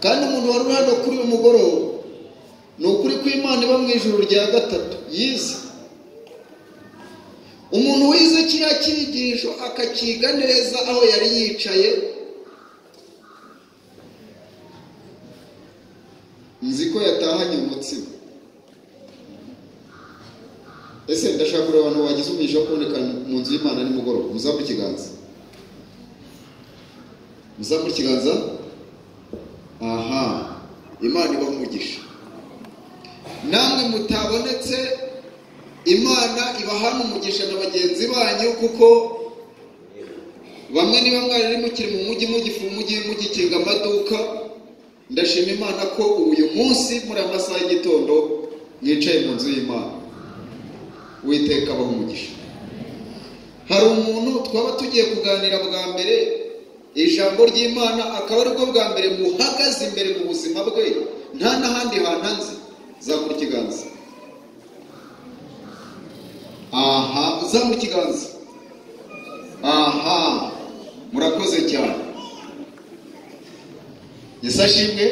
kandi umuntu wari hano kuri uyu mugoroba ni ukuri ko Imana iba mu ijuru rya gatatu yize. Umuntu wize kiriya cyigisho akakiga neza aho yari yicaye, nzi ko yatahanye umutsima. Ese ndashaka kureba abantu bagize umugisha wo kuboneka mu nzu y'Imana nimugoroba. Muzamure ikiganza, muzamure ikiganza. Aha, Imana iba umugisha. Namwe mutabonetse, Imana ibahana umugisha na bagenzi banyu, kuko bamwe niba mwari mukiri mu mujyi mugikinga amaduka. Ndashima Imana ko uyu munsi muri amasaha y'igitondo mwicaye mu nzu y'Imana. Uwiteka abaha umugisha. Hari umuntu twaba tugiye kuganira bwa mbere ijambo ry'Imana, akaba aribwo bwa mbere muhagaze imbere mu buzima bwe, nta n'ahandi hantu nzi. Zamura ikiganza. Aha, zamura ikiganza. Aha, murakoze cyane. Yesu ashimwe.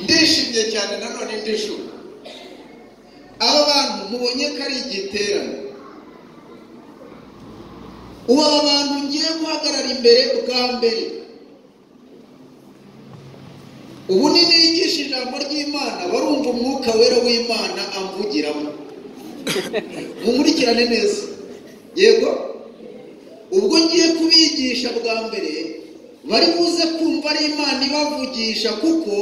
Ndishimye cyane nanone ndishuka. Aba bantu mubonye ko ari igiterane. Ubu abantu ngiye guhagarara imbere bwa mbere, ubu nigisha ijambo ry'Imana barumva umwuka wera w'Imana amvugiramo. Mumurikirane neza. Yego, ubwo ngiye kubigisha bwa mbere bari buze kumva ari Imana ibavugisha, kuko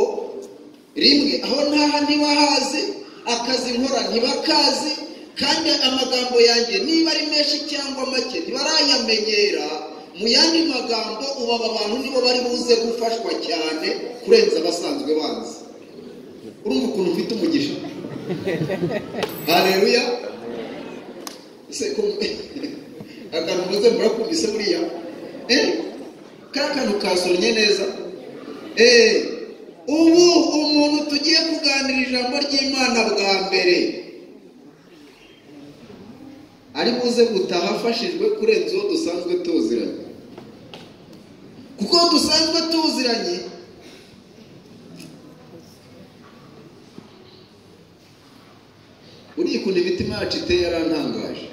rimwe aho ntaha ntibahazi, akazi nkora ntibakazi, kandi amagambo yanjye niba ari menshi cyangwa make ntibarayamenyera. Mu yandi magambo ubu aba bantu nibo bari buze gufashwa cyane kurenza abasanzwe banzi. Urumva ukuntu ufite umugisha? Haleluya. Ese ko akantu muze murakumvise buriya? Kantu kasonye neza. Ubu umuntu tugiye kuganira ijambo ry'Imana bwa mbere ari buze gutaha afashijwe kurenza uwo dusanzwe tuziranye. Kuko dusanzwe tuziranye uri kunde imitima yacu iteye yarantangaje.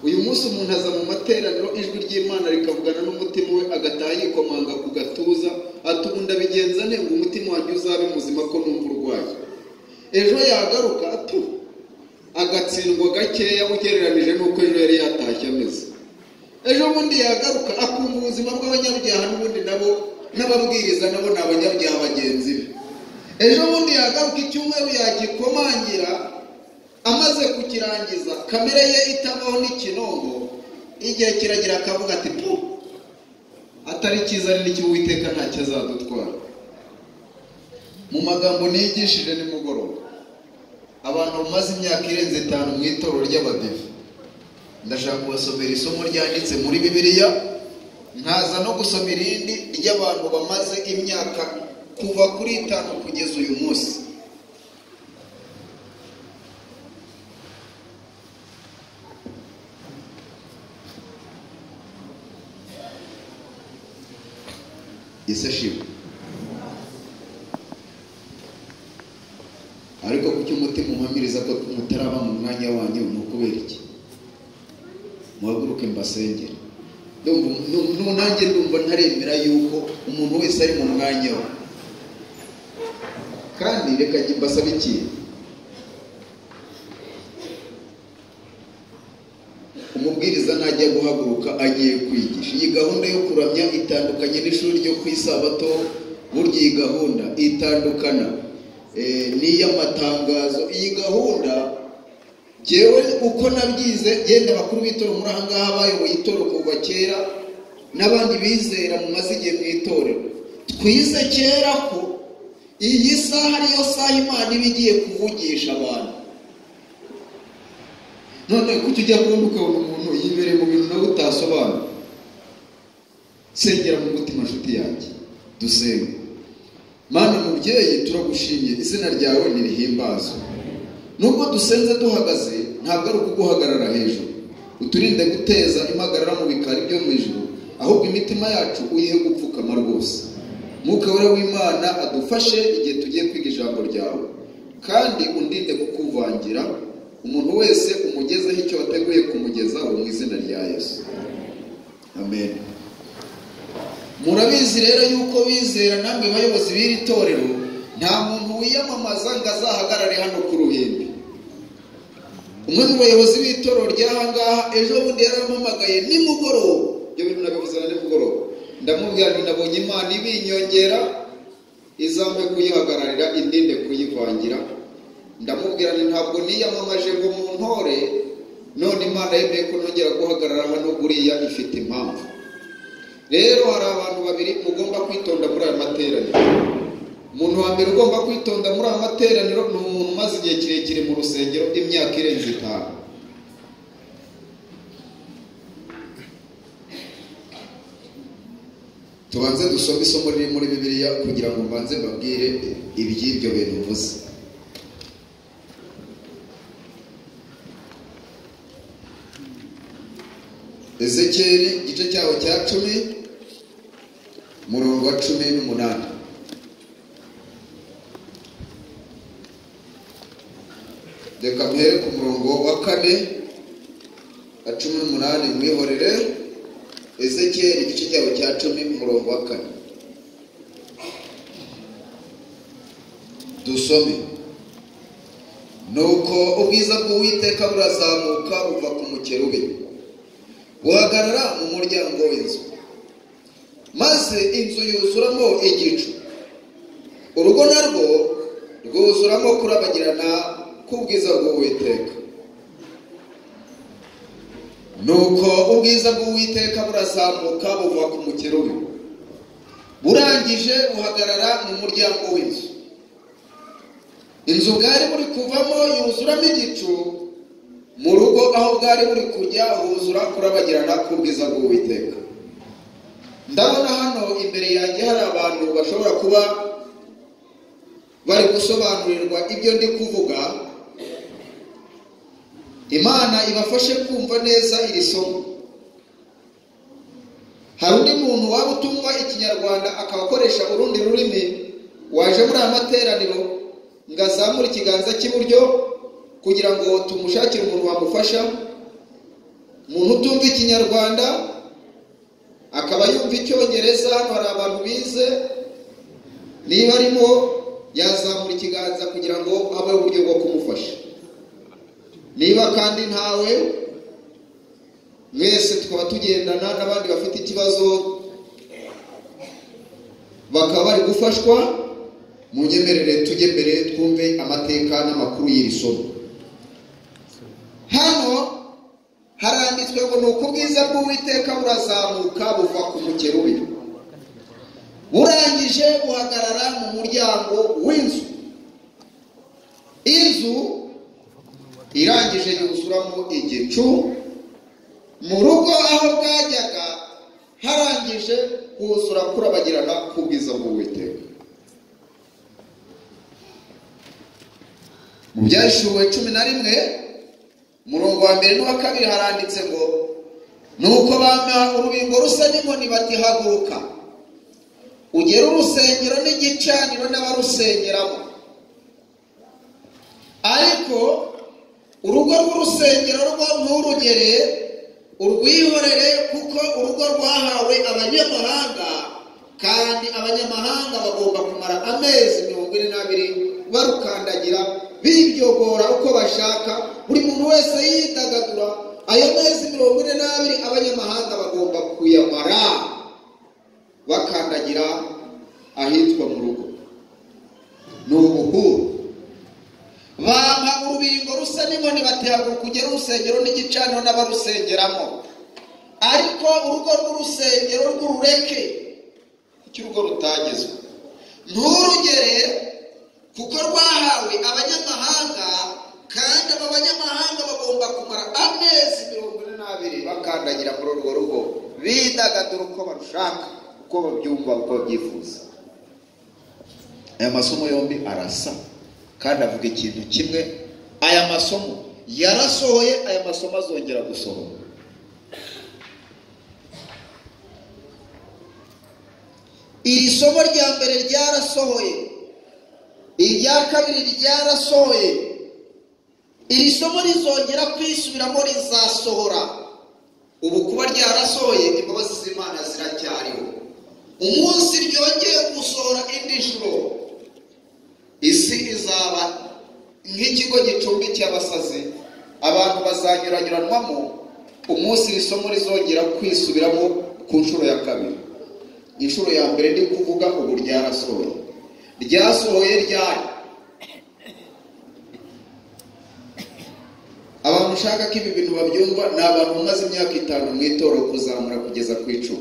Uyu munsi umuntu aza mu materaniro, ijwi ry'Imana rikavugana n'umutima we, agataha yikomanga ku gatuza, ati ubu ndabigenza nte ngo umutima wanjye uzabe muzima ko numva urwaye. Ejo yagaruka agatsindwa gakeya ugereranije n'uko ejo yari yatashye ameze. Ejo bundi yagaruka akumva ubuzima bw'abanyabyaha, n'ubundi nabo n'ababwiriza nabo ni abanyabyaha bagenzi be. Ejo bundi yagaruka icyumweru yagikomangira, amaze kukirangiza kamere ye itabaho n'ikinongo, igihe kiragira akavuga ati atari cyiza n'icyo Uwiteka ntacyo azadutwara. Mu magambo nigishije nimugoroba, abantu bamaze imyaka irenze 5 mu itorero ry'Abadive, ndashaka kubasomera isomo ryanditse muri Bibiliya, nkaza no gusoma irindi ry'abantu bamaze imyaka kuva kuri 5 kugeza uyu munsi. Yesu ashimwe. Ariko kuki umutima umpamiriza ko mutaraba mu mwanya wanyu ni ukubera iki? Muhaguruke mbasengere. Nanjye ndumva ntaremera yuko umuntu wese ari mu mwanya we. Kandi reka mbasaba ikintu. Umubwiriza najya guhaguruka agiye kwigisha. Iyi gahunda yo kuramya itandukanye n'ishuri ryo ku isabato. Burya iyi gahunda itandukana n'iy'amatangazo. Iyi gahunda jewe uko nabyize, genda bakuru b'itorero muri ahangaha bayoboye itorero kuva kera, n'abandi bizera mu mazigiye mu itorero, twize kera ko iyi saha ariyo saha Imana iba igiye kuvugisha abantu. None kuki ujya kubona ukabona umuntu yibereye mu bintu nawe utasobanura? Sengera mu mutima nshuti yanjye, dusenge. Mana mubyeyi, turagushimye, izina ryawe nirihimbazwe. Nubwo dusenze duhagaze, ntabwo ari ukuguhagarara hejuru. Uturinde guteza impagarara mu bikari byo mu ijuru, ahubwo imitima yacu uyihe gupfukama rwose. Mwuka wera w'Imana adufashe igihe tugiye kwiga ijambo ryawe, kandi undinde kukuvangira, umuntu wese umugezeho icyo wateguye kumugezaho mu izina rya Yesu, amen. Murabizi rero yuko bizera namwe bayobozi b'iri torero, nta muntu wiyamamaza ngo azahagarare hano ku ruhimbi. Umwe mu bayobozi b'itorero ry'ahangaha ejo bundi yarampamagaye nimugoroba, ibyo bintu nabivuze na nimugoroba, ndamubwira nti nabonye Imana ibinyongera izambe kuyihagararira, indinde kuyivangira. Ndamubwira nti ntabwo niyamamaje ngo mu ntore, none Imana yemeye ko nongera guhagarara hano buriya ifite impamvu. Rero hari abantu babiri mugomba kwitonda muri aya materaniro. Umuntu wa mbere ugomba kwitonda muri aya materaniro ni umuntu umaze igihe kirekire mu rusengero, imyaka irenze 5. Tubanze dusome isomo riri muri Bibiliya kugira ngo mbanze mbabwire iby'ibyo bintu mvuze. Ezekiyeli igice cyaho cya 10 murongo wa 18. Reka mpere ku murongo wa 4 wa 18 mwihorere. Ezekiyeli igice cyaho cya 10 murongo wa 4. Dusome. Nuko ubwiza bw'Uwiteka burazamuka buva ku mukerubi, buhagarara mu muryango w'inzu, maze inzu yuzuramo igicu, urugo narwo rwuzuramo kurabagirana k'ubwiza bw'Uwiteka. Nuko ubwiza bw'Uwiteka burazamuka buva ku mukerubi, burangije buhagarara mu muryango w'inzu. Inzu bwari buri kuvamo yuzuramo igicu, mu rugo aho bwari buri kujya huzura kurabagirana k'ubwiza bw'Uwiteka. Ndabona hano imbere yanjye hari abantu bashobora kuba bari gusobanurirwa ibyo ndi kuvuga. Imana ibafashe kumva neza iri somo. Hari undi muntu waba utumva ikinyarwanda akabakoresha urundi rurimi, waje muri aya materaniro ngazamura ikiganza cy'iburyo kugira ngo tumushakire umuntu wamufasha. Umuntu utumva ikinyarwanda akaba yumva icyongereza, hano hari abantu bize, niba arimo yazamura ikiganza kugira ngo habeho uburyo bwo kumufasha. Niba kandi ntawe, mwese tukaba tugendana n'abandi bafite ikibazo bakaba bari gufashwa, munyemerere tujye mbere twumve amateka n'amakuru y'iri somo. Hano haranditswe ngo nuko ubwiza bw'Uwiteka burazamuka buva ku mukerubi, burangije buhagarara mu muryango w'inzu. Inzu irangije yuzuramo igicu, mu rugo aho bwajyaga harangije huzura kurabagirana k'ubwiza bw'Uwiteka. Mu Byahishuwe 11 murongo wa 1 n'uwa 2 haranditse ngo nuko bampa urubingo rusa n'inkoni bati haguruka ugere urusengero n'igicaniro n'abarusengeramo. Ariko urugo rw'urusengero rwo nturugere, urwihorere, kuko urugo rwahawe abanyamahanga, kandi abanyamahanga bagomba kumara amezi 42 barukandagira, biryogora uko bashaka, buri muntu wese yidagadura. Ayo mezi 42 abanyamahanga bagomba kuyamara bakandagira ahitwa mu rugo. Ni ubuhuru. Bampa urubingo rusa n'inkoni bati haguruka ugere urusengero n'igicaniro n'abarusengeramo. Ariko urugo rw'urusengero rw'urureke, icyo urugo rutagezwe, nturugere, kuko rwahawe abanyamahanga, kandi aba banyamahanga bagomba kumara amezi 42 bakandagira muri urwo rugo, bidagadura uko barushaka, uko babyumva, uko babyifuza. Aya masomo yombi arasa kandi avuga ikintu kimwe. Aya masomo yarasohoye, aya masomo azongera gusohoka. iri somo rya mbere ryarasohoye, irya kabiri ryarasohoye, iri somo rizongera kwisubiramo, rizasohora. Ubu kuba ryarasohoye, imbabazi z'Imana ziracyariho. Umunsi ryongeye gusohora indi nshuro, isi izaba nk'ikigo gicumbikiye abasazi, abantu bazanyuranyuranwamo. Umunsi iri somo rizongera kwisubiramo ku nshuro ya kabiri. Inshuro ya mbere ndi kuvuga ubu ryarasohoye. Ryasohoye ryari? Abantu ushaka ko ibi bintu babyumva ni abantu bamaze imyaka 5 mu itorero kuzamura kugeza ku 10.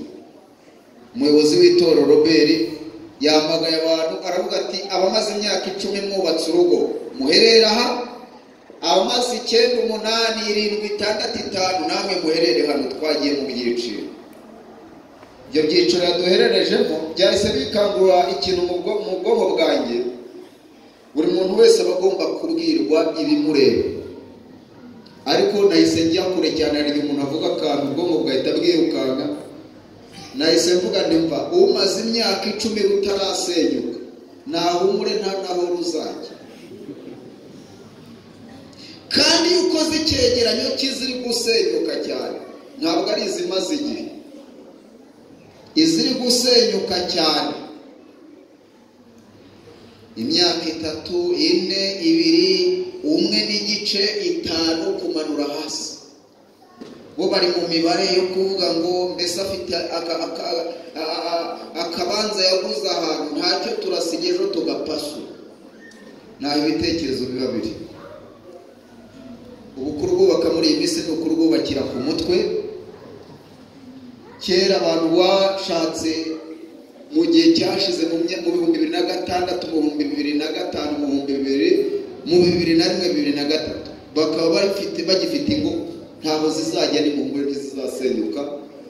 Umuyobozi w'itorero Robert yamagaye abantu aravuga ati, abamaze imyaka 10 mwubatse urugo muherera aha, abamaze 9, 8, 7, 6, 5 namwe muherere hano. Twagiye mu byiciro. Ibyo byiciro yaduhererejemo byahise bikangura ikintu mu bwonko bwanjye. Buri muntu wese aba agomba kubwirwa ibimureba, ariko nahise njya kure cyane. Hari igihe umuntu avuga akantu ubwonko bwahita bwirukanka. Nahise mvuga nimba umaze imyaka 10 rutarasenyuka, nahumure nta naho ruzajya. Kandi ukoze icyegeranyo kiziri gusenyuka cyane, ntabwo ari izimaze igihe, iziri gusenyuka cyane, imyaka 3, 4, 2, 1 n'igice 5 kumanura hasi. Bo bari mu mibare yo kuvuga ngo mbese afite akabanza yaguze ahantu, ntacyo turasiga ejo tugapasu. Naho ibitekerezo biba biri. Ubu kurwubaka muri iyi minsi ni ukurwubakira ku mutwe. Kera abantu bashatse mu gihe cyashize mu 2006, mu 2005, mu 2000, mu 2001, 2003 bakaba bagifite ingo ntaho zizajya ni mu ngore zizasenyuka,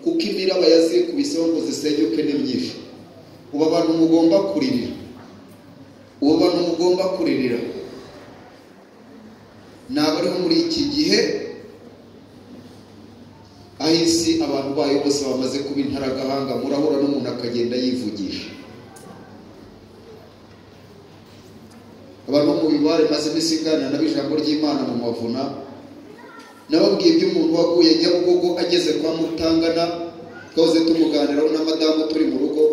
kuko imiraba yazikubiseho ngo zisenyuke ni myinshi. Ubu abantu mugomba kuririra, nabariho muri iki gihe ahisi abantu bayo bose bamaze kuba intaragahanga. Murahura n'umuntu akagenda yivugisha. Abantu mu bibare maze imisigana n'ijambo ry'Imana mu mavuna, nababwiye iby'umuntu waguye Nyabugogo ageze kwa Mutangana. Twahoze tumuganiraho na madamu turi mu rugo,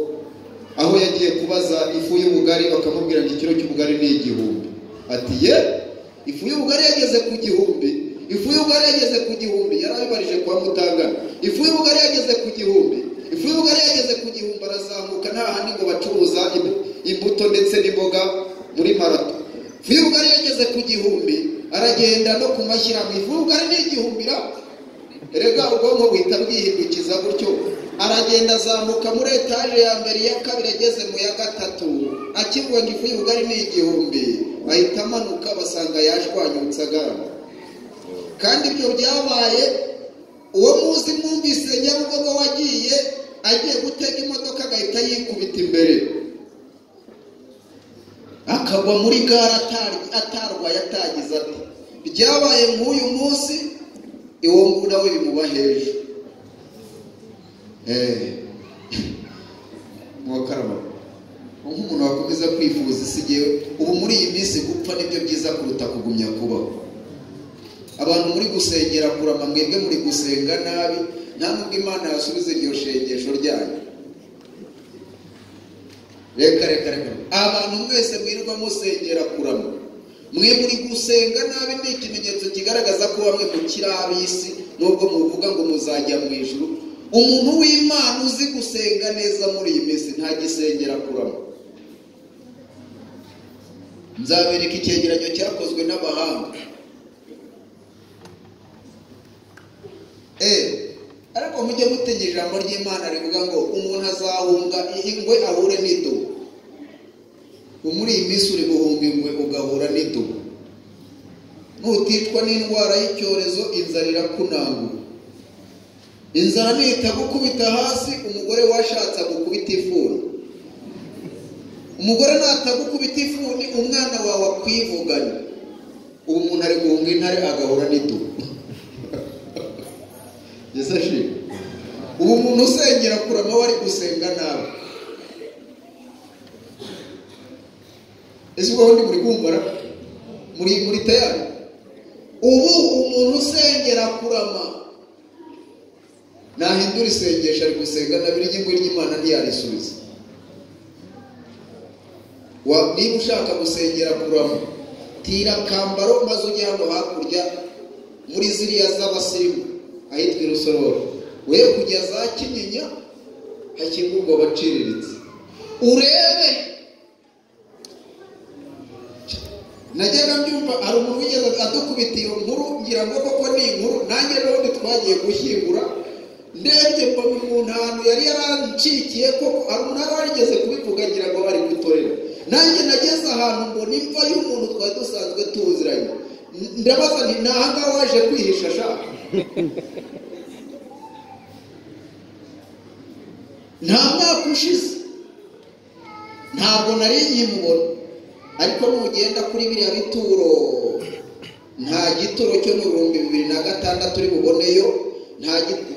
aho yagiye kubaza ifu y'ubugari, bakamubwira ngo ikiro cy'ubugari ni 1000. Ati ye, ifu y'ubugari yageze ku 1000. Ifu y'ubugari yageze ku 1000, yarabibarije kwa Mutangana. Ifu y'ubugari yageze ku 1000. Ifu y'ubugari yageze ku 1000, arazamuka nta handi ngo bacuruza imbuto ndetse n'imboga muri marato. Ifu y'ubugari yageze ku 1000, aragenda no kumashyira mu ifu y'ubugari ni 1000. Erega ubwonko buhita bwihindukiza gutyo. Aragenda azamuka muri etaje ya mbere, ya kabiri, ageze mu ya 3, akivuga ngo ifu y'ubugari ni 1000, ahita amanuka basanga yashwanyutse agarama. Kandi ibyo byabaye, uwo muzi mwumvise Nyabugogo wagiye agiye gutega imodoka agahita yikubita imbere, akagwa muri gare atarwaye, atagize ati. Byabaye nk'uyu munsi, iwo ngura we bimuba hejuru. Mwakarama nk'umuntu wakomeza kwifuza isigewe. Ubu muri iyi minsi gupfa nibyo byiza kuruta kugumya kubaho. Abantu muri gusengera kurama, mwebwe muri gusenga nabi, nta nubwo Imana yasubiza iryo shengesho ryanyu. Reka abantu mwese mwirirwa musengera kurama, mwe muri gusenga nabi, ni ikimenyetso kigaragaza ko bamwe mukiri ab'isi, nubwo muvuga ngo muzajya mu ijuru. Umuntu w'Imana uzi gusenga neza muri iyi minsi ntagisengera kurama. Nzabereka icyegeranyo cyakozwe n'abahanga. Ariko mujye mutega ijambo ry'Imana rivuga ngo umuntu azahunga ingwe ahure n'idubu. Muri iyi minsi uri guhunga ingwe ugahura n'idubu. Nuticwa n'indwara y'icyorezo, inzara irakunangura. Inzara nitagukubita hasi, umugore washatse gukubita ifuni. Umugore natagukubita ifuni, umwana wawe akwivugana. Ubu umuntu ari guhunga intare agahura n'idubu. Yesu ashimwe. Ubu umuntu usengera kurama wari gusenga nawe. ese ubundi muri kumvara muri tayari. Ubu umuntu usengera kurama nahindura isengesho ari gusenga na biri ingingo ry'Imana ntiyarisubiza. Niba ushaka gusengera kurama, tira kambaro maze ujye hano hakurya muri ziriya z'abasirimu ahitwa Rusororo, we kujya za Kinyinya hakingurwa baciriritse urebe. Najyaga mbyumva hari umuntu wigeze adukubita iyo nkuru, ngira ngo koko ni inkuru, nanjye n'ubundi twagiye gushyingura ndebye mbona umuntu ahantu yari yarancikiye koko, hari umuntu warigeze kubivuga ngira ngo bari gutorera. Nanjye nageze ahantu ngo nimva y'umuntu twari dusanzwe tuziranye, ndabaza nti nahanga waje kwihisha shaka nta mwaka ushize ntabwo nari nkimubona, ariko nugenda kuri biriya bituro nta gituro cyo mu 2006 uri buboneyo,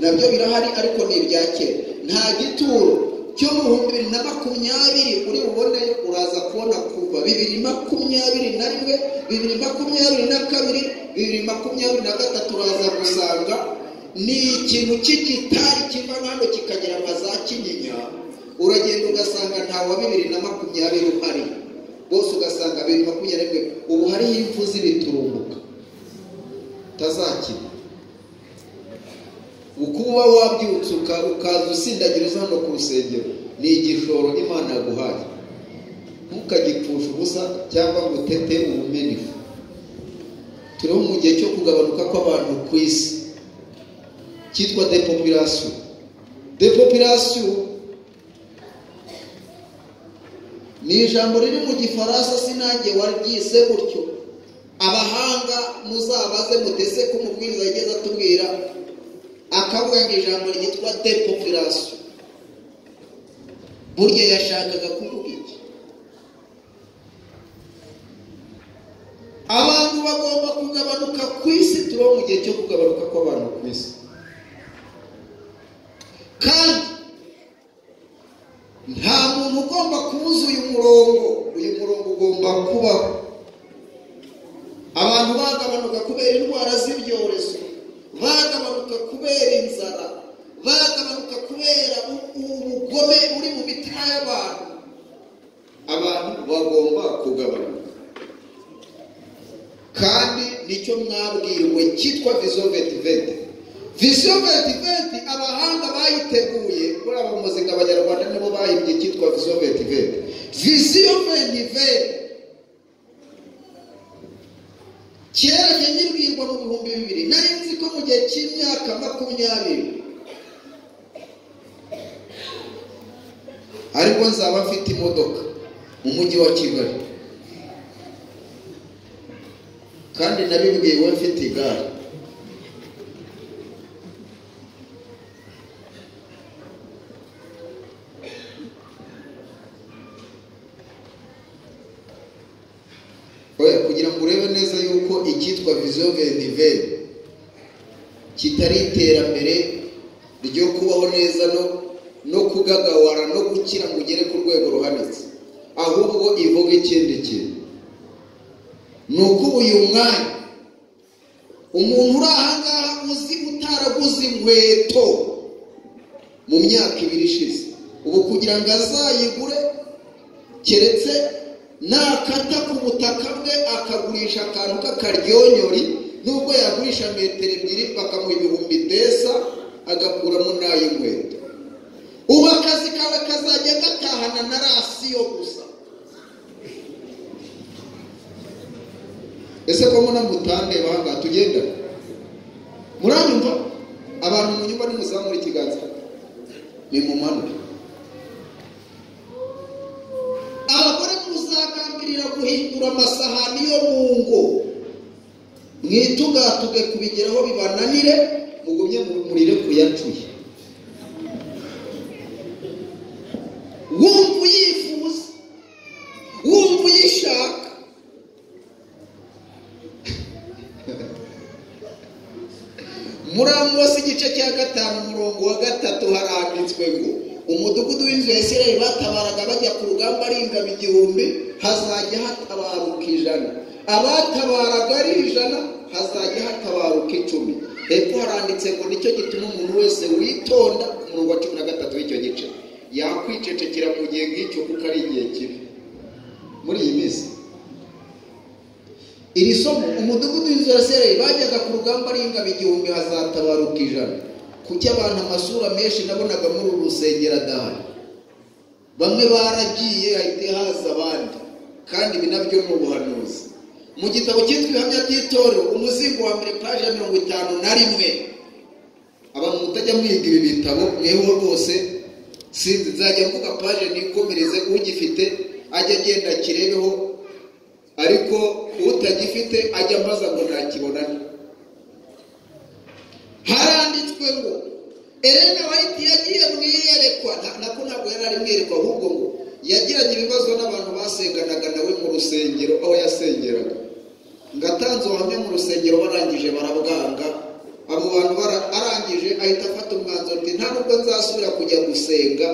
nabyo birahari ariko ni ibya kera. Nta gituro cyo mu 2020 uri buboneyo, uraza kubona kuva 2021, 2022, 2023 uraza gusanga ni ikintu cy'igitari kiva hano kikagera za Kinyinya. Uragenda ugasanga nta wa 2020 uhari, bose ugasanga 2021 ubu hariho impfu z'ibiturumbuka tazakira. Ukuba wabyutse ukaza usindagira uza hano ku rusengero ni igishoro Imana yaguhaye, ntukagipfusha ubusa cyangwa ngo utete ubumenifu. Turiho mu gihe cyo kugabanuka kw'abantu ku isi cyitwa depopulation. Ni ijambo riri mu Gifaransa, sinange waryise gutyo. Abahanga muzabaze mutese ko umubwiriza yageze atubwira akavuga ngo ijambo ryitwa depopulation. Burya yashakaga kuvuga iki? Abantu bagomba kugabanuka ku isi, turiho mu gihe cyo kugabanuka kw'abantu ku isi. Kandi nta muntu ugomba kubuza uyu murongo ugomba kubaho. Abantu bagabanuka kubera indwara z'ibyorezo, bagabanuka kubera inzara, bagabanuka kubera ubugome uri mu mitima y'abantu. Abantu bagomba kugabanuka, kandi nicyo mwabwirwe cyitwa Vision 2020. Vision 2020 abahanga bayiteguye kuri abo muzika abanyarwanda nibo bahimbye cyitwa Vision 2020. Vision 2020 kera nyirwirwa mu 2000 nari nzi ko mu gihe cy'imyaka 20 ariko nzaba mfite imodoka mu mujyi wa Kigali, kandi nabibwiwe mfite igare. Kugira ngo urebe neza yuko icyitwa Vision 2020 kitari iterambere ryo kubaho neza no kugagawara no gukira ngo ugere ku rwego ruhanitse, ahubwo ivuga ikindi kintu. Nuko uyu mwanya umuntu uri ahangaha uzi utaraguze inkweto mu myaka 2 ishize, ubu kugira ngo azayigure keretse nakata ku butaka bwe akagurisha akantu k'akaryonyori, nubwo yagurisha metero 2 bakamuha 1000 desa agakuramo n'ay'inkweto. Ubu akazi kawe kazajya gatahana na rasiyo gusa. Ese ko muna mutande banga tugenda muranyumva? Abantu mu nyumba nimuzamura ikiganza ni mu mano. Abagore muzagambirira guhindura amasahani yo mu ngo, mwitugatuge kubigeraho bibananire, mugumye murire kuyacuye. Wumva uyifuza, wumva uyishaka. Muri Amosi igice cya 5 umurongo wa 3 haranditswe ngo umudugudu w'inzu ya Isirayeli batabaraga bajya ku rugamba ari ingabo 1000, hazajya hatabaruka 100. Abatabaraga ari 100, hazajya hatabaruka 10. Hepfo haranditse ngo nicyo gituma umuntu wese witonda, umurongo wa 13 w'icyo gice, yakwicecekera mu gihe nk'icyo kuko ari igihe kibi muri iyi minsi. Iri somo, umudugudu w'inzu ya Isirayeli bajyaga ku rugamba ari ingabo 1000, hazatabaruka 100. Kuki abantu amasura menshi nabonaga muri uru rusengero adahari? Bamwe baragiye ahite haza abandi, kandi ibi nabyo ni ubuhanuzi. Mu gitabo cyitwa Ibihamya by'Itorero, umuzingo wa mbere paje 51, abantu mutajya mwiga ibi bitabo mweho rwose, sinzi nzajya mvuga paje nikomereze, ugifite ajya agenda kirebeho, ariko utagifite ajya mbaza ngo nakibona. Haranditswe ngo Elena White yagiye mwiyerekwa, ntabwo yari ari mwiyerekwa, ahubwo ngo yagiranye ibibazo n'abantu basenganaga nawe mu rusengero aho yasengeraga. Ngatanze ubuhamya mu rusengero, barangije barabwanga. Abo bantu arangije ahita afata umwanzuro ati nta nubwo nzasubira kujya gusenga,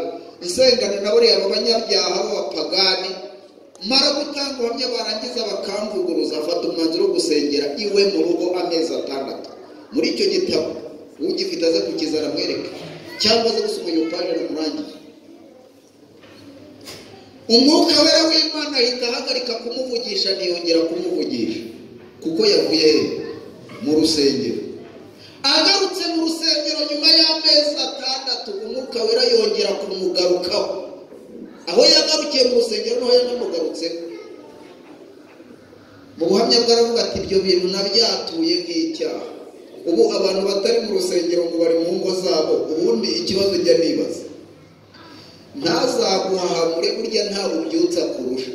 nsengana na buriya abanyabyaha b'abapagani. Mara gutanga ubuhamya barangiza bakamvuguruza, afata umwanzuro wo gusengera iwe mu rugo amezi 6. Muri icyo gitabo ugifite aza kukizana mwereke, cyangwa aza gusoma iyo paje n'umurangiye. Umwuka wera w'Imana ahita ahagarika kumuvugisha, ntiyongera kumuvugisha kuko yavuye mu rusengero. Agarutse mu rusengero nyuma y'amezi 6, umwuka wera yongera kumugarukaho. Aho yagarukiye mu rusengero naho yanamugarutse. Mu buhamya bwaravuga ati ibyo bintu nabyatuye nk'icyaha. Ubu abantu batari mu rusengero ngo bari mu ngo zabo. Ubundi ikibazo njya nibaza, ntazaguhahamure burya nta bubyutsa kurusha.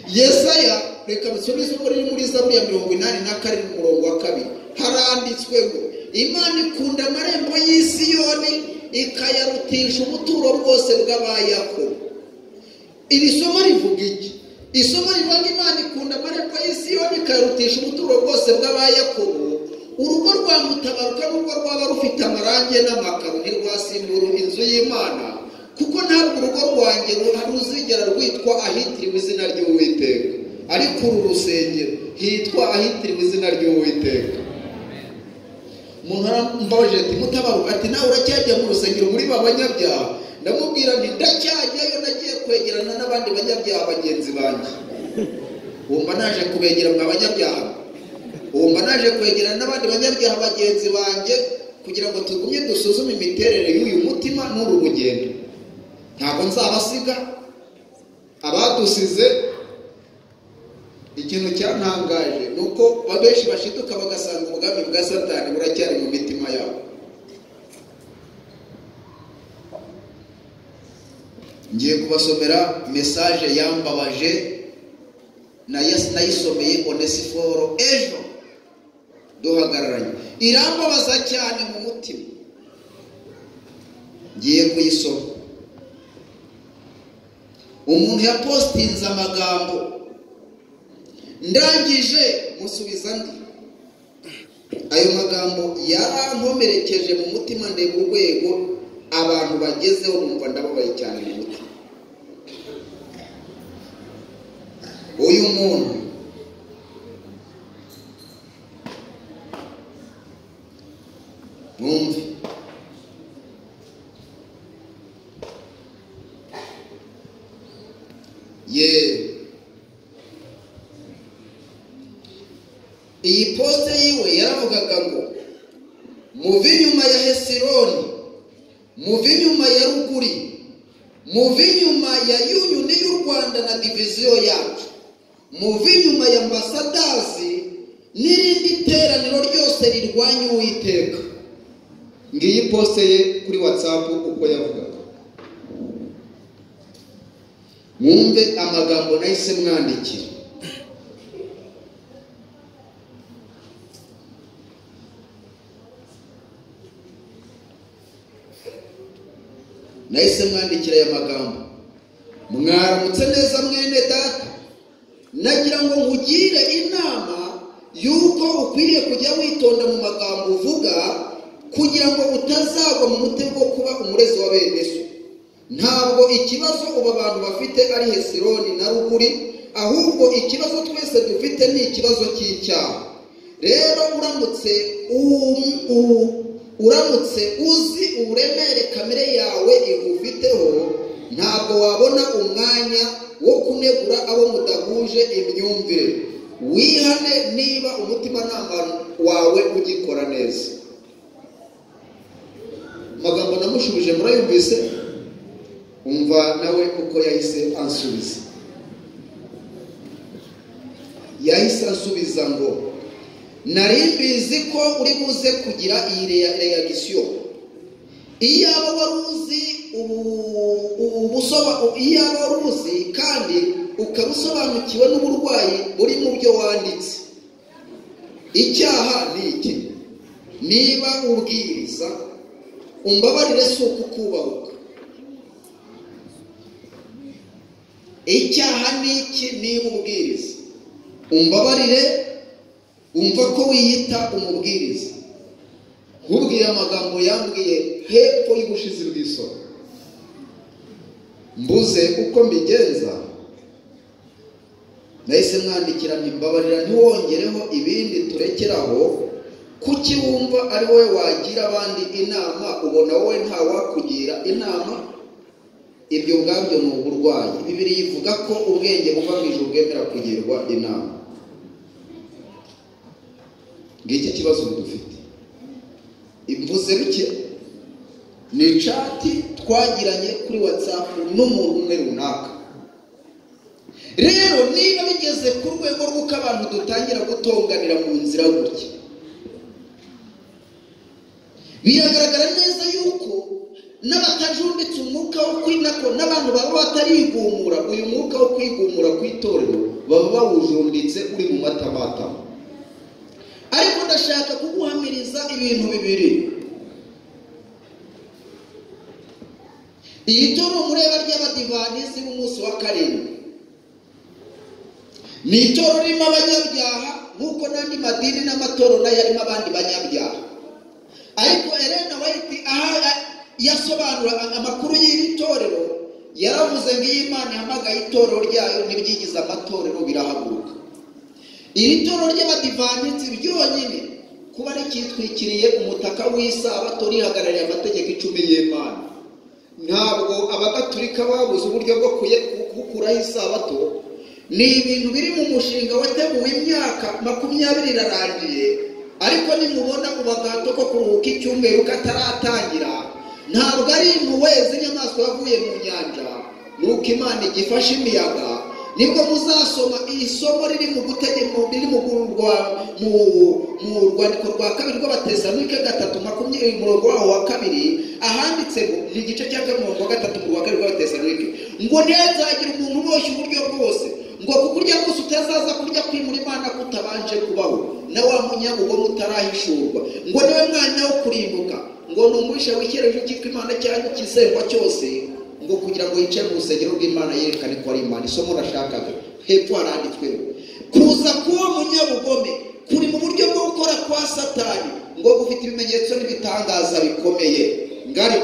Yesaya, reka bisome isomo riri muri Zaburi ya 87 umurongo wa 2. Haranditswe ngo Imana ikunda amarembo y'i Siyoni, ikayarutisha ubuturo bwose bw'abayakobo. Iri somo rivuga iki? Isomo rivuga Imana ikunda amarembo y'i Siyoni, ikayarutisha ubuturo bwose bw'abayakobo. Urugo rwa Mutabaruka nubwo rwaba rufite amarangi n'amakaro, ntirwasimbura inzu y'Imana, kuko ntabwo urugo rwanjye ruzigera rwitwa ahitiriwe izina ry'Uwiteka, ariko uru rusengero hitwa ahitiriwe izina ry'Uwiteka. Umuntu arambaje ati Mutabaruka, ati nawe uracyajya mu rusengero muri babanyabyaha? Ndamubwira nti ndacyajyayo, nagiye kwegerana n'abandi banyabyaha bagenzi banjye. Wumva naje kubegera mwa banyabyaha? Wumva naje kwegerana n'abandi banyabyaha bagenzi banjye kugira ngo tugumye dusuzume imiterere y'uyu mutima n'uru rugendo. Ntabwo nzabasiga. Abadusize, ikintu cyantangaje nuko abenshi bashiduka bagasanga ubwami bwa Satani buracyari mu mitima yabo. Ngiye kubasomera message yambabaje nayisomeye Onesiforo ejo duhagararanye, irambabaza cyane mu mutima. Ngiye kuyisoma. Umuntu yapostinze amagambo, ndangije musubiza ndi. Ayo magambo yarankomerekeje mu mutima, ndeba urwego abantu bagezeho, numva ndababaye cyane mu mutima. Uyu muntu mwumve, iyi poste yiwe yaravugaga ngo muve inyuma ya Hesironi, muve inyuma ya Ruguri, muve inyuma ya Union y'u Rwanda na diviziyo yacu, muve inyuma ya ambasadazi n'irindi teraniro ryose rirwanya Uwiteka. Ngiyi poste ye kuri WhatsApp uko yavugaga. Mwumve amagambo nahise mwandikira. Nahise mwandikira aya magambo: mwaramutse neza mwene data, nagira ngo nkugire inama yuko ukwiriye kujya witonda mu magambo uvuga, kugira ngo utazagwa mu mutego wo kuba umurezi wa bene so. Ntabwo ikibazo ubu abantu bafite ari Hesironi na Ruguri, ahubwo ikibazo twese dufite ni ikibazo cy'icyaha. Rero uramutse uzi uburemere kamere yawe igufiteho, ntabwo wabona umwanya wo kunegura abo mudahuje imyumvire. Wihane niba umutimanama wawe ugikora neza. Magambo namushubije murayumvise? Umva nawe uko yahise ansubiza. Yahise ansubiza ngo nari mbizi ko uri buze kugira iyi reaction. Iyaba waruzi iyaba waruzi kandi ukarusobanukiwe n'uburwayi buri mu byo wanditse. Icyaha ni iki? Niba ubwiriza umbabarire si ukukubahuka. Icyaha ni iki? Niba ubwiriza umbabarire, umva ko wiyita umubwiriza. Nkubwiye amagambo yambwiye hepfo y'ubushizi bw'isoro. Mbuze uko mbigenza, nahise mwandikira nti mbabarira ntiwongereho ibindi turekeraho. Kuki wumva ari wowe wagira abandi inama ubona wowe nta wakugira inama? Ibyo ubwabyo ni uburwayi. Bibiliya ivuga ko ubwenge buva mu ijuru bwemera kugirwa inama. Ngiki kibazo dufite. Imvuze bike ni chat twagiranye kuri WhatsApp n'umuntu umwe runaka. Rero niba bigeze ku rwego rw'uko abantu dutangira gutonganira mu nzira gutya, biragaragara neza yuko n'abatajumbitse umwuka wo kwinako n'abantu baba batarigumura. Uyu mwuka wo kwigumura kw'itorero baba bawujumbitse uri mu matamata. Ariko ndashaka kuguhamiriza ibintu bibiri. Iyi toro mureba ry'abadivanisi b'umunsi wa karindwi ni itoro ririmo abanyabyaha nk'uko n'andi madini n'amatoro nayo arimo abandi banyabyaha. Ariko Elena White aha yasobanura amakuru y'iri torero yaravuze ngo iyi Imana ihamagaye itorero ryayo n'ibyigize amatorero birahaguruka. Iri toro ry'abadivanisi ryonyine kuba rikitwikiriye umutaka w'isabato rihagarariye amategeko 10 y'Imana. Ntabwo abagatulika babuze uburyo bwo gukuraho isabato. Ni ibintu biri mu mushinga wateguwe imyaka 20 irarangiye. Ariko nimubona ubagato ko kuruhuka icyumweru kataratangira, ntabwo ari impuhwe z'inyamaswa yavuye mu nyanja, nuko Imana igifashe imiyaga. Nibwo muzasoma isomo riri mu gutegeka riri mu rwandiko rwa kabiri rw'Abatesalonike 3:20 umurongo wa kabiri, ahanditse ngo ni igice cya 3 mu rwa kabiri rw'Abatesalonike ngo ntihazagira umuntu uboshye uburyo bwose, ngo kukurya gusa utazaza kurya kwimura Imana kutabanje kubaho, na wa munyabugo mutarahishurwa, ngo niwe mwanya wo kurimbuka, ngo numuhisha w'icyerezo cy'iko Imana cyanyu kisengwa cyose, ngo kugira ngo yice mu rusengero rw'Imana yerekane ko ari Imana. Isomo nashakaga hepfo haranditswe kuza kuwo munyabugome kuri mu buryo bwo gukora kwa Satani, ngo gufite ibimenyetso n'ibitangaza bikomeye. Ngari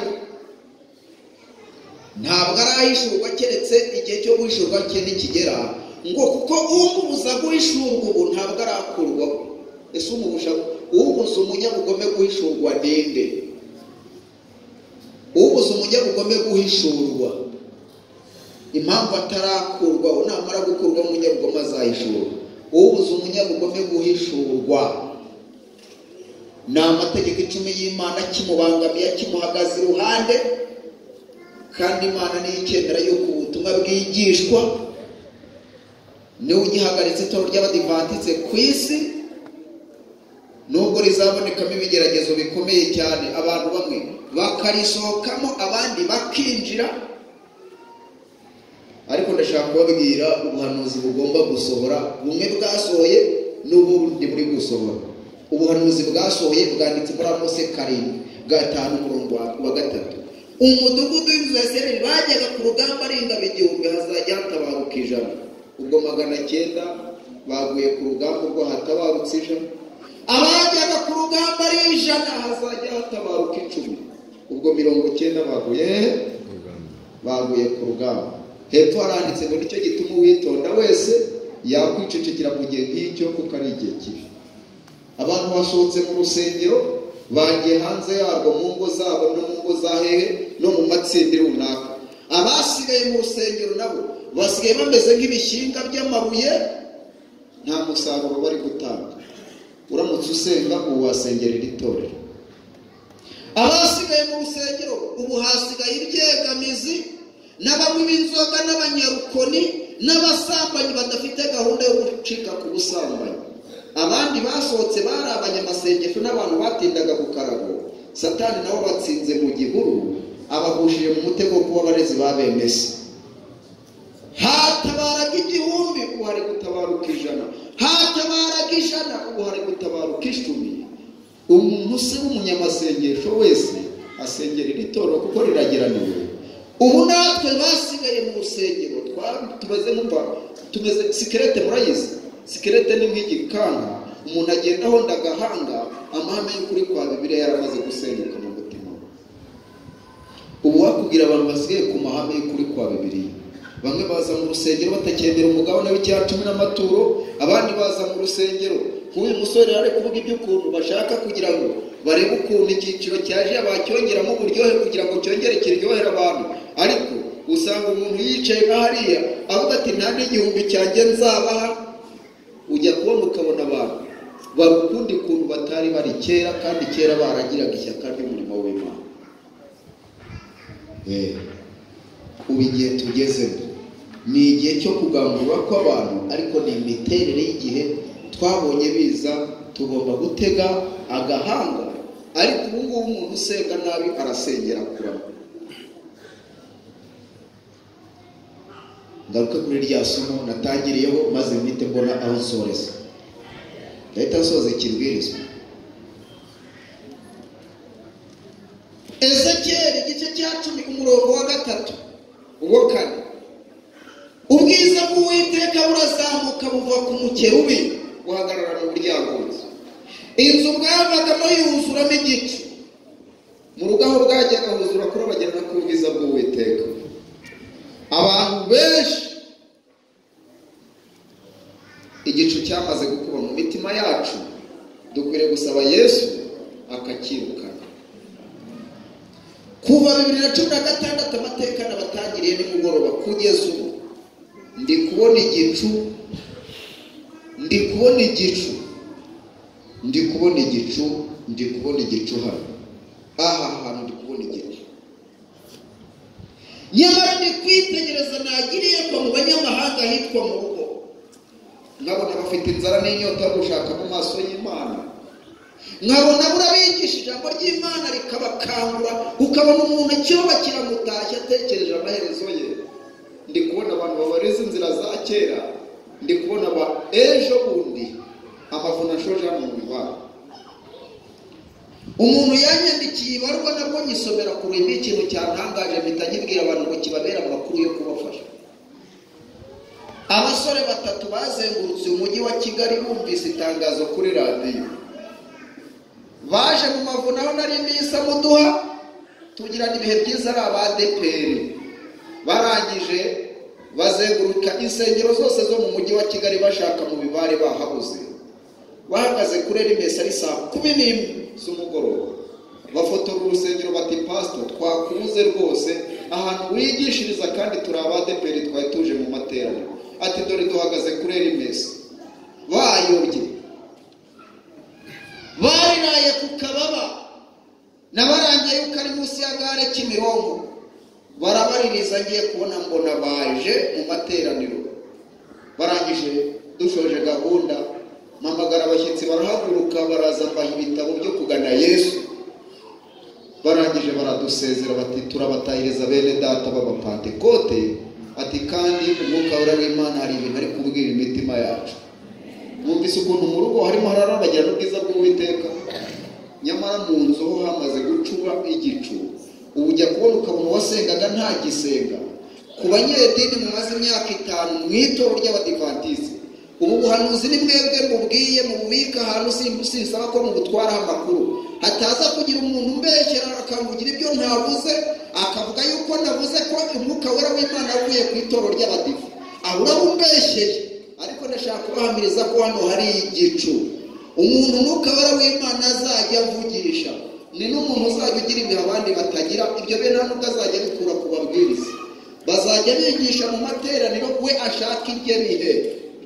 ntabwo arahishurwa keretse igihe cyo guhishurwa cye nikigera, ngo kuko umubuza guhishurwa ubu ntabwo arakurwa. Ese umubuza umunyabugome guhishurwa ndende? Ubuze umunyabugome guhishurwa, impamvu atarakurwa namara gukurwa umunyabugome azahishurwa. Ubuze umunyabugome guhishurwa ni amategeko 10 y'Imana kimubangamiye, kimuhagaze iruhande, kandi Imana niyo icyemera yuko ubutumwa bwigishwa. Niwe ugihagaritse itorero ry'abadivantisite ku isi, nubwo rizabonekamo ibigeragezo bikomeye cyane, abantu bamwe bakarisohokamo abandi bakinjira. Ariko ndashaka kubabwira ubuhanuzi bugomba gusohora. Bumwe bwasohoye n'ubundi buri gusohora. Ubuhanuzi bwasohoye bwanditse muri Amose 5:5 umudugudu w'inzu ya Isirayeli bajyaga ku rugamba ari ingabo 1000 hazajya hatabaruka 100. Ubwo 900 baguye ku rugamba ubwo hatabarutse 100. Abajyaga ku rugamba ari 100 hazajya hatabaruka 10, ubwo 90 baguye ku rugamba. Hepfo haranditse ngo nicyo gituma witonda wese yakwicecekera mu gihe nk'icyo, kuko ari igihe kibi. Abantu basohotse mu rusengero bagiye hanze yarwo mu ngo zabo no mu ngo zahehe no mu matsinda runaka. Abasigaye mu rusengero nabo basigaye bameze nk'ibishyinga by'amabuye, nta musaruro bari gutanga. Uramutse usenga ubu wasengera iri torero. Abasigaye mu rusengero ubu hasigaye ibyegamizi n'abanywi b'inzoga n'abanyarukoni n'abasambanyi badafite gahunda yo gucika ku busambanyi. Abandi basohotse bari abanyamasengesho n'abantu batindaga ku karago. Satani nabo batsinze mu gihuru, abagushije mu mutego kuba abarezi babemese. Hatabaraga 1000 ubu hari gutabaruka 100, hatabaraga 100 ubu hari gutabaruka 10. Umuntu se w'umunyamasengesho wese asengera iri torero kuko rirageraniwe. Ubu natwe basigaye mu rusengero tumeze sikirete. Murayizi sikirete ni nk'igikanga umuntu agendaho ndagahanga, amahame y'ukuri kwa Bibiliya yaramaze gusenyuka mu mutima. Ubu wakubwira abantu basigaye ku mahame y'ukuri kwa Bibiliya. Bamwe baza mu rusengero batakendera umugabane w'icya 10 n'amaturo, abandi baza mu rusengero nk'uyu musore ari kuvuga iby'ukuntu bashaka kugira ngo barebe ukuntu icyiciro cyaje bacyongeramo uburyohe kugira ngo cyongere kiryohera abantu. Ariko usanga umuntu yicaye hariya avuga ati nta n'igihumbi cyanjye nzabaha. Ujya kubona ukabona abantu barukundi ukuntu batari bari kera, kandi kera baragiraga ishyaka ry'umurimo w'Imana. Ubu igihe tugezemo ni igihe cyo kugambura kw'abantu, ariko ni imiterere y'igihe twabonye biza. Tugomba gutega agahanga, ariko ubu ngubu umuntu usenga nabi arasengera kurama. Ngaruka kuri rya somo natangiriyeho maze mpite mbona aho nsoreza. Leta nsoza ikibwirizwa. Ezekiel igice cya 10 umurongo wa 3 uwo 4. Ubwiza bw'Uwiteka burazamuka buva ku mukerubi guhagarara mu muryango w'inzu. Inzu bwavagamo yuzuramo igicu. Mu rugaho bwajyaga huzura kurabagirana k'ubwiza bw'Uwiteka. Abantu benshi igicu cyamaze gukuba mu mitima yacu, dukwiriye gusaba Yesu akakirukana. Kuva 2016 amateka n'abatangiriye nimugoroba kugeza ubu ndi kubona igicu hano. Aha hantu ndi kubona igicu. Nyamara ni kwitegereza nagiriye ko mu banyamahanga hitwa mu rugo, nkabona bafite inzara n'inyota yo gushaka mu maso y'Imana. Nkabona burabigisha ijambo ry'Imana rikabakangura, ukabona umuntu ikiroba kiramutashya atekereje amaherezo ye. Ndi kubona abantu babareza inzira za kera, ndi kubona ejo bundi amavuna shoje mu bibara. Umuntu yanyandikiye ibarwa nabwo nyisomera ku ruhimbi, ikintu cyantangaje mpita nyibwira abantu ngo kibabera amakuru yo kubafasha. Abasore 3 bazengurutse umujyi wa Kigali bumvise itangazo kuri radiyo. Baje mu mavuna aho nari mbisa muduha, tugirana ibihe byiza ari abadeperi. Barangije bazenguruka insengero zose zo mu mujyi wa Kigali bashaka mu bibare bahabuze. Bahagaze kuri rimesa ari saa 11 z'umugoroba. Bafotora urusengero bati pastor twakubuze rwose ahantu wigishiriza, kandi turi abadeperi twari tuje mu materaniro. Ati dore duhagaze kuri rimesa. Bayobye bariraye ku kababa nabarangiye yuko ari munsi ya gare Kimironko. Barabaririza ngiye kubona mbona baje mu materaniro. Barangije dushoje gahunda, mpamagara abashyitsi barahaguruka baraza mbaha ibitabo byo kugana Yesu. Barangije baradusezera bati turabatahiriza bene data b'abapantekote. Ati kandi umwuka w'Imana hari ibintu ari kubwira imitima yacu. Mwumvise ukuntu mu rugo harimo hararabagirana ubwiza bw'Uwiteka. Nyamara mu nzu ho hamaze gucuba igicu. Ubu ujya kubona ukabona wasengaga nta gisenga. Ku banyedini mumaze imyaka 5 mu itorero ry'Abadivantisi ubu buhanuzi ni mwebwe mubwiye mu bubika ahantu sinsaba ko mubutwara amakuru, hataza kugira umuntu umbeshyera akamvugira ibyo ntavuze, akavuga yuko navuze ko umwuka wera w'Imana avuye ku itoro ry'abadive, ahura bumbeshyeye. Ariko ndashaka kubahamiriza ko hano hari igicu, umuntu umwuka wera w'Imana azajya avugisha ni n'umuntu uzajya ugira ibihe abandi batagira. Ibyo bene nubwo azajya bikura ku babwiriza, bazajya bigisha mu materaniro, we ashaka irye bihe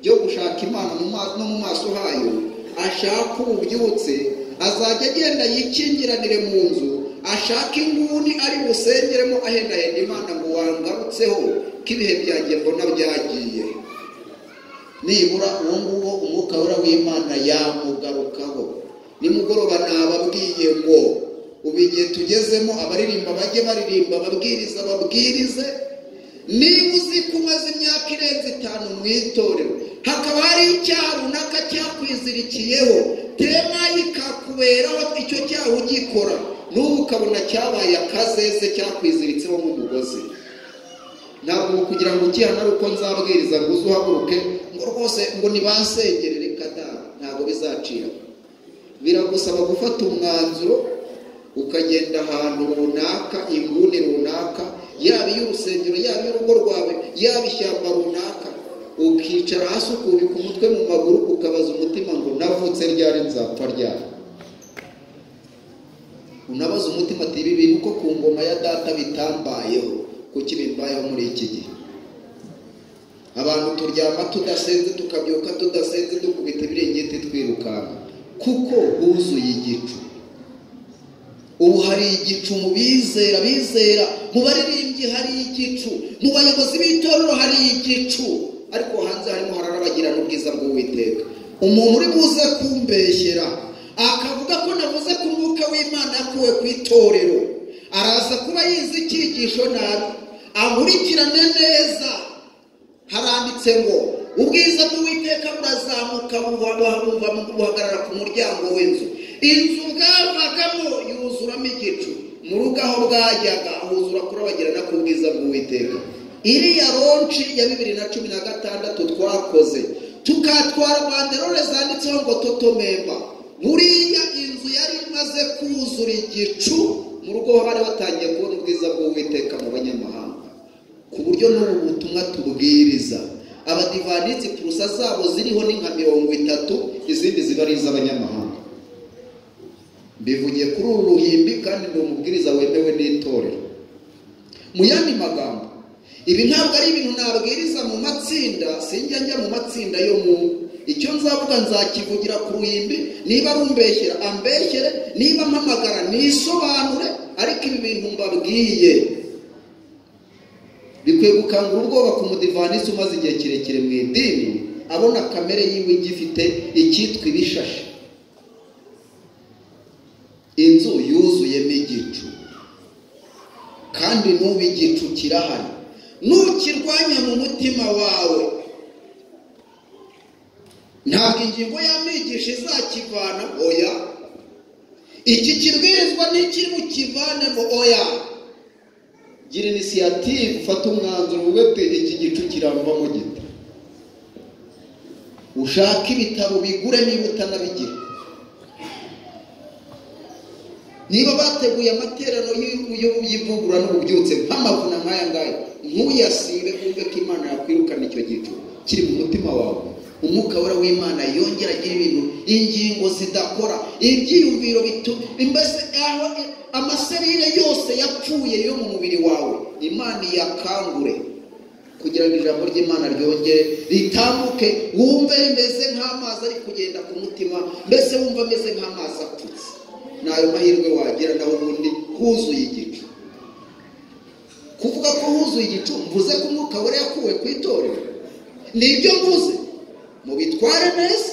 byo gushaka Imana no mu maso hayo, ashaka ububyutse, azajya agenda yikingiranire mu nzu, ashaka inguni ari busengeremo ahendahenda Imana ngo wangarutseho ko ibihe byanjye mbona byagiye. Nibura uwo nguwo umwuka wera w'Imana yamugarukaho. Nimugoroba nababwiye ngo ubu igihe tugezemo abaririmba bajye baririmba, ababwiriza babwirize. Niba uzi ko umaze imyaka irenze 5 mu itorero, hakaba hari icyaha runaka cyakwizirikiyeho, tema ikakuberaho icyo cyaha ugikora, n'ubu ukabona cyabaye akazeze cyakwiziritseho nk'umugozi, ntabwo kugira ngo ukihana ari uko nzabwiriza ngo uzuhaguruke ngo rwose ngo nibansengerere, ntabwo bizacira. Biragusaba gufata umwanzuro ukagenda ahantu runaka, inguni runaka, yaba iy'urusengero, yaba iy'urugo rwawe, yaba ishyamba runaka, ukicara hasi ukubika umutwe mu maguru, ukabaza umutima ngo navutse ryari, nzapfa ryari. Unabaza umutima ati ibi bintu ko ku ngoma ya data bitambayeho, kuki bimbayeho muri iki gihe? Abantu turyama tudasenze, tukabyuka tudasenze, dukubita ibiringiti twirukanka, kuko huzuye igicu. Ubu hari igicu mu bizera, mu baririmbyi hari igicu, mu bayobozi b'itorero hari igicu, ariko hanze harimo hararabagirana ubwiza bw'Uwiteka. Umuntu uri buze kumbeshyera akavuga ko navuze ko umwuka w'Imana yakuwe ku itorero, araza kuba yize icyigisho nabi. Ankurikirane neza, haranditse ngo ubwiza bw'Uwiteka burazamuka buhagarara ku muryango w'inzu. Inzu bwavagamo yuzuramo igicu, mu rugo aho bwajyaga huzura kurabagirana ku bwiza bw'Uwiteka. Iriya ronci ya 2016 twakoze, tukatwara banderole zanditseho ngo totomemba, buriya inzu yari imaze kuzura igicu, mu rugo bari batangiye kubona ubwiza bw'Uwiteka mu banyamahanga, ku buryo n'ubu butumwa tubwiriza abadivanitsi purusa zabo ziriho ni nka 30, izindi ziba ari iz'abanyamahanga. Mbivugiye kuri uru ruhimbi kandi ndi umubwiriza wemewe n'itorero. Mu yandi magambo, ibi ntabwo ari ibintu nabwiriza mu matsinda, sinjya njya mu matsinda yo mu icyo nzavuga nzakivugira ku ruhimbi. Niba rumbeshyera ambeshyere, niba mpamagara nisobanure, ariko ibi bintu mbabwiye bikwiye gukangura ubwoba ku mudivanisi umaze igihe kirekire mu idini, abona kamere yiwe igifite icyitwa ibishashi. Inzu yuzuyemo igicu, kandi n'ubu igicu kirahari. Nukirwanya mu mutima wawe, ntabwo ingingo y'amigisha izakivana, oya. Iki kibwirizwa n'iki mukivanemo, oya. Gira inisiyative, ufata umwanzuro uvuge iki gicu kiramvamo gito. Ushaka ibitabo bigure niba utanabigira. Niba bateguye amaterano y'ivugurura n'ububyutse nk'amavuna nk'aya ngaya, ntuyasibe kumve ko Imana yakwirukana icyo gicu kiri mu mutima wawe. Umwuka wera w'Imana yongera agira ibintu, ingingo zidakora, ibyiyumviro mbese aho amaserire yose yapfuye yo mu mubiri wawe, Imana yakangure kugira ngo ijambo ry'Imana ryongere ritambuke, wumve rimeze nk'amazi ari kugenda ku mutima, mbese wumva ameze nk'amazi apfutse. Nayo mahirwe wagira naho ubundi huzuye igicu. Kuvuga ko huzuye igicu mvuze ko umwuka wera yakuwe ku itorero, nibyo mvuze, mubitware neza.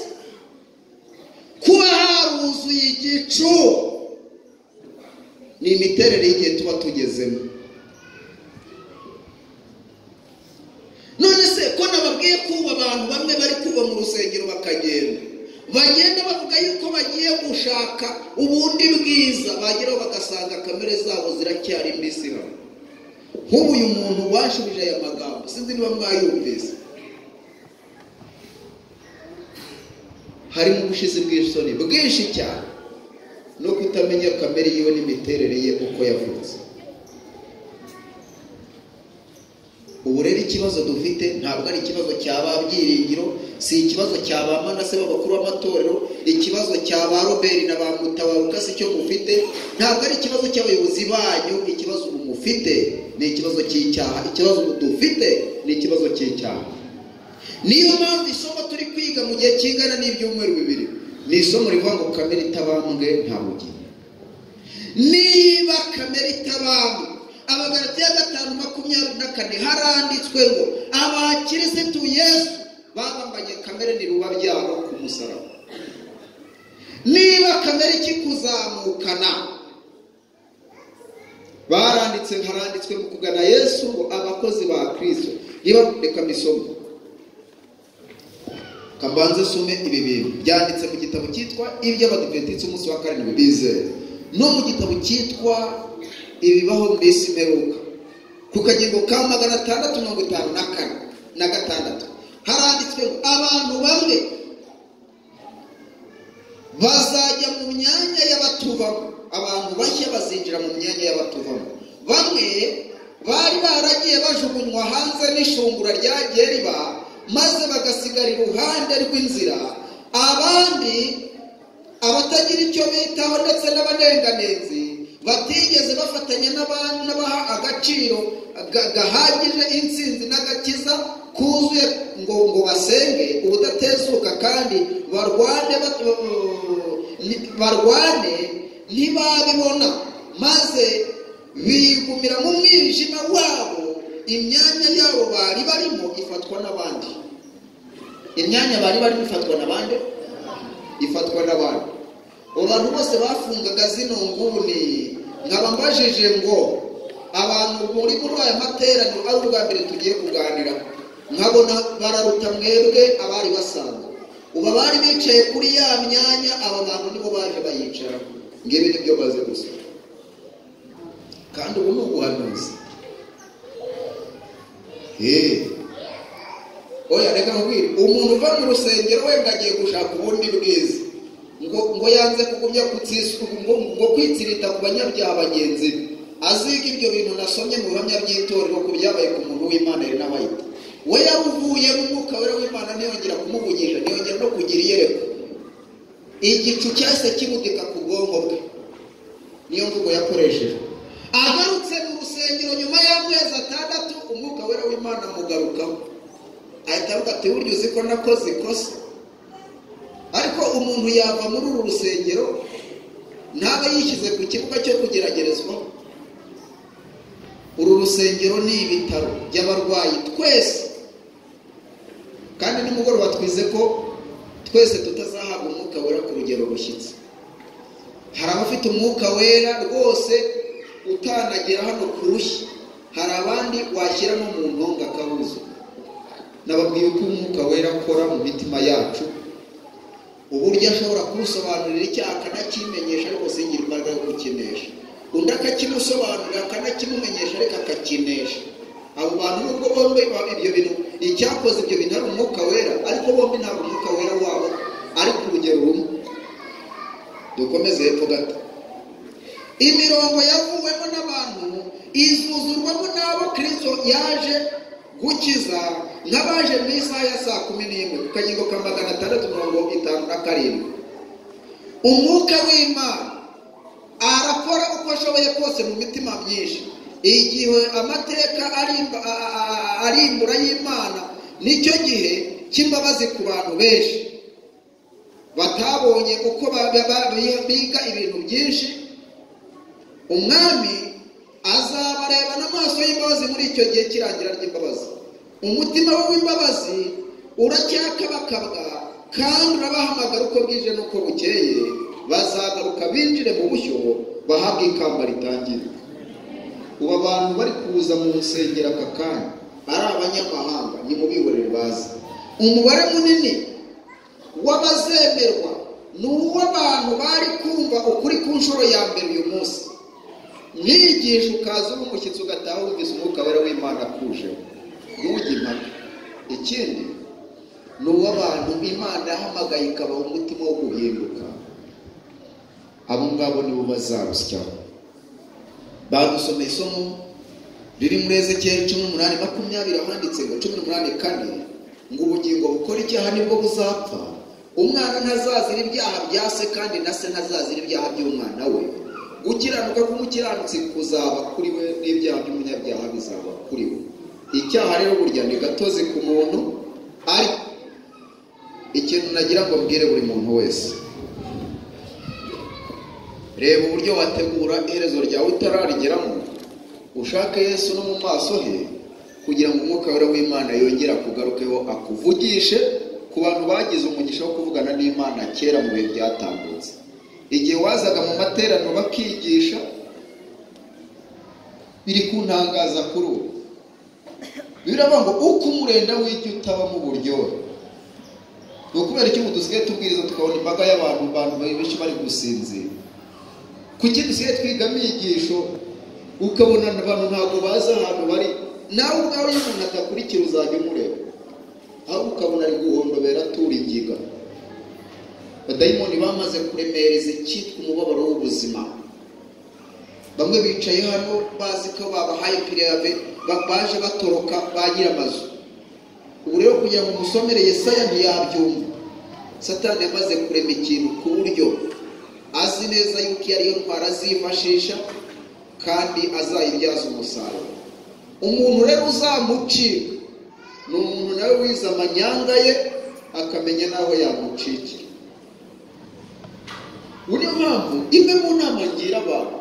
Kuba haruzuye igicu ni imiterere y'igihe tuba tugezemo. None se ko nababwiye ko abantu bamwe bari kuva mu rusengero bagenda bavuga yuko bagiye gushaka ubundi bwiza, bageraho bagasanga kamere zabo ziracyari mbisi. Nk'ubu uyu muntu washubije aya magambo, sinzi niba mwayumvise. harimo ubushizi bw'isoni bwinshi cyane no kutamenya kamere yiwe n'imiterere ye uko yavutse. Ubu rero ikibazo dufite ntabwo ari ikibazo cyaba Byiringiro, si ikibazo cyaba Manase b'abakuru b'amatorero, ikibazo cyaba Robert na ba Mutabaruka si cyo mufite, ntabwo ari ikibazo cy'abayobozi banyu. Ikibazo ubu mufite ni ikibazo cy'icyaha. Ikibazo ubu dufite ni ikibazo cy'icyaha. Niyo mpamvu isomo turi kwiga mu gihe kingana n'ibyumweru 2 ni isomo rivuga ngo kamere itabambwe nta bugingo. Niba kamere itabambwe, Abagalatiya 5:24 haranditswe ngo abakirisitu Yesu babambanye kamere n'iruba byabo ku musaraba. Niba kamere ikikuzamukana, haranditswe mu kugana Yesu ngo abakozi ba Kristo. Niba reka misomo kambanze sume ibi bintu byanditse mu gitabo cyitwa iby'Abadiventiste umunsi wa karindwi bizera, no mu gitabo cyitwa ibibaho mu isi mperuka ku kagingo ka 654 haranditswe ngo abantu bamwe bazajya mu myanya y'abatuvamo. Abantu bashya bazinjira mu myanya y'abatuvamo. Bamwe bari baragiye bajugunywa hanze n'ishungura ryagiye riba, maze bagasigara iruhande rw'inzira. Abandi abatagira icyo bitaho ndetse n'abanenganenzi batigeze bafatanya n'abaha agaciro gahagije intsinzi n'agakiza kuzuye ngo basenge ubudatezuka kandi barwane ntibabibona, maze bigumira mu mwijima wabo. Imyanya yabo bari barimo ifatwa n'abandi. Imyanya bari barimo ifatwa n'abandi. Abantu bose bafungaga zino nguni, nkaba mbajije ngo abantu muri aya materaniro ari ubwa mbere tugiye kuganira, nkabona bararuta mwebwe abari basanzwe. Uba bari bicaye kuri ya myanya, aba bantu nibo baje bayicara. Ngibi nibyo baze gusa, kandi ubu ni ubuhanuzi. Oya reka nkubwire, umuntu uva mu rusengero wenda agiye gushaka ubundi bwiza, ngo yanze kugumya ngo kwitsirita ku banyabyaha bagenzi be. Aziga ibyo bintu nasomye mu bihamya by'itorero ku byabaye ku muntu w'Imana n'abayita. We yavuye mu mwuka wera w'Imana, ntiyongera kumuvugisha, ntiyongera no kugira iyerekwa. Igicu cyase kibudika ku bwonko bwe, niyo mvugo yakoresheje. Agarutse mu rusengero nyuma y'amezi 6, umwuka wera w'Imana amugarukaho, ahita avuga ati burya uzi ko nakoze ikosa. Ariko umuntu yava muri uru rusengero ntaba yishyize ku kibuga cyo kugeragerezwa. Uru rusengero ni ibitaro by'abarwayi twese, kandi nimugoroba twize ko twese tutazahabwa umwuka wera ku rugero rushyitse. Hari abafite umwuka wera rwose utanagera hano kurushya, hari abandi washyiramo mu ntonga akabuzo. Nababwiye ko umwuka wera akora mu mitima yacu, uburyo ashobora kusobanurira icyaha akanakimenyesha, ariko singira imbaraga yo kukinesha. Undi akakimusobanurira akanakimumenyesha, ariko akakinesha. Abo bantu nubwo bombi ibyo bintu, icyakoze ibyo bintu ari umwuka wera, ariko bombi ntabwo umwuka wera wabo ari ku rugero rumwe. Dukomeze hepfo gato. Imirongo yavuwemo n'abantu izuzurwamo n'abo Kristo yaje gukiza, nk'abaje mu isaha ya 11 ku kagingo ka 657. Umwuka w'Imana arakora uko ashoboye kose mu mitima myinshi. Igihe amateka arimbura y'Imana, nicyo gihe cy'imbabazi ku bantu benshi batabonye uko biga ibintu byinshi. Umwami azabareba n'amaso y'imbabazi muri icyo gihe cy'irangira ry'imbabazi. Umutima w'imbabazi uracyakabakabwa, kandi urabahamagara uko bwije n'uko bukeye. Bazagaruka binjire mu bushyo, bahabwa ikamba ritangira. Ubu abantu bari kuza mu rusengero aka kanya ari abanyamahanga, ni mu bihorere bazi. Umubare munini w'abazemerwa ni uw'abantu bari kumva ukuri ku nshuro ya mbere uyu munsi. Mwigisha ukaza umushyitsi ugataha wumvise umwuka wera w'Imana akuje, ntujye impaka. Ikindi, n'uw'abantu Imana yahamagaye ikabaha umutima wo guhinduka. Abo ngabo nibo bazarusyaho. Badusomeye isomo riri muri Ezekiyeli 18:20 handitse ngo 18:4 ngo ubugingo bukora icyaha nibwo buzapfa, umwana ntazazira ibyaha bya se kandi na se ntazazira ibyaha by'umwana we. Gukiranuka k'umukiranutsi kuzaba kuri we n'ibyaha by'umunyabyaha bizaba kuri we. Icyaha rero burya ni gatozi ku muntu, ari ikintu nagira ngo mbwire buri muntu wese. Reba uburyo wategura iherezo ryawe utararigeramo, ushake Yesu no mu maso he, kugira ngo umwuka wera w'Imana yongera kugarukeho akuvugishe ku bantu bagize umugisha wo kuvugana n'Imana kera mu bihe byatambutse. Igihe wazaga mu materaniro bakigisha, biri kuntangaza kuri ubu. Biravuga ngo uko umurenda w'icyo utaba mu buryohe. Ukubera icyo dusigaye tubwiriza tukabona imbaga y'abantu benshi bari gusinzira. Kuki dusigaye twiga imigisho ukabona abantu ntabwo baza ahantu bari, nawe ubwawe iyo umuntu atakurikira uzajya umureba, aho ukabona ari guhondobera atura ingiga. Abadayimoni bamaze kuremereza icyitwa umubabaro w'ubuzima. Bamwe bicaye hano bazi ko babahaye pirave, baje batoroka bagira amazu. Ubu rero kugira ngo umusomere Yesaya ntiyabyumva. Satani yamaze kurema ikintu ku buryo azi neza yuko ariyo ntwara azifashisha kandi azayibyaza umusaruro. Umuntu rero uzamucika ni umuntu nawe wize amanyanga ye akamenya naho yamucikira. Niyo mpamvu imwe mu nama ngira abantu,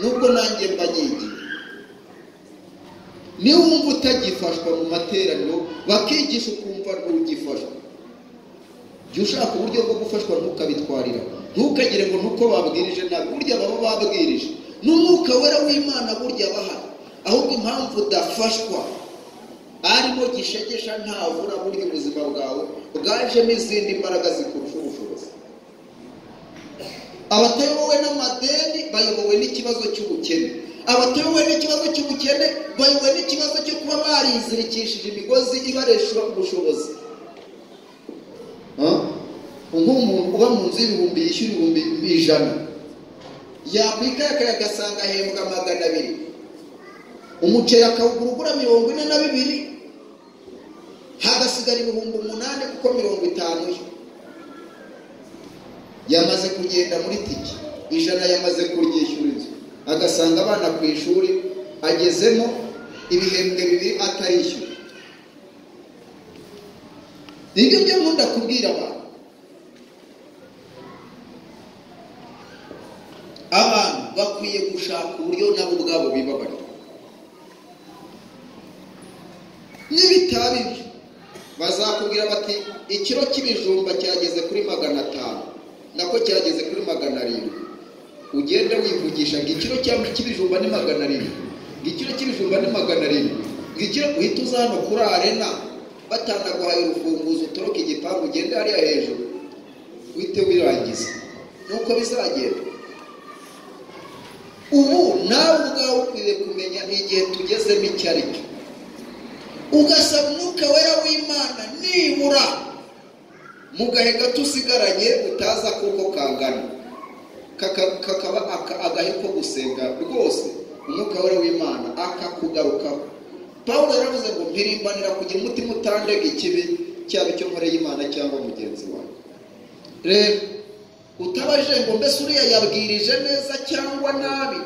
nubwo nanjye mba nyigiye, niyo wumva utagifashwa mu materaniro bakigisha ukumva ntugifashwa, jya ushaka uburyo bwo gufashwa ntukabitwarira. Ntukagire ngo nuko babwirije nabi, burya baba babwirije n'umwuka wera w'Imana burya bahari. Ahubwo impamvu udafashwa arimo gishegesha ntavura burya ubuzima bwawe bwajemo izindi mbaraga zikurusha ubushobozi. Abatayobowe n'amadeni bayobowe n'ikibazo cy'ubukene. Abatayobowe n'ikibazo cy'ubukene bayobowe n'ikibazo cyo kuba barizirikishije imigozi ibaresha ubushobozi. Nk'umuntu uba mu nzu y'ibihumbi yishyura ibihumbi 100, yakwikakaye agasanga ahembwa 200, umuceri akawugura 42, hagasigara 8,000 kuko 50 yamaze kugenda muri tiki, 100 yamaze kuryishyura inzu, agasanga abana ku ishuri agezemo ibihembwe 2 atarishyura. Nibyo byo nkunda kubwira abantu. Abantu bakwiye gushaka uburyo nabo ubwabo bibabarira. N'ibitabi bazakubwira bati ikiro cy'ibijumba cyageze kuri 500, nako cyageze kuri 700. Ugenda wivugisha ngo ikiro cy'ibijumba ni 700, ikiro cy'ibijumba ni 700, ikiro uhita uza hano kuri arena batanaguhaye urufunguzo utoroka igipangu ugende hariya hejuru uhite wirangiza. Nuko bizagenda. Ubu nawe ubwawe ukwiye kumenya igihe tugezemo icyo ari cyo, ugasaba umwuka wera w'Imana nibura mu gahe gato usigaranye utaza kuko kangana kakaba agahe ko gusenga rwose, umwuka wera w'Imana akakugarukaho. Pawulo yaravuze ngo mpirimbanira kugira umutima utandega ikibi, cyaba icyo nkoreye Imana cyangwa mugenzi wawe. Rero utabaje ngo mbese uriya yabwirije neza cyangwa nabi,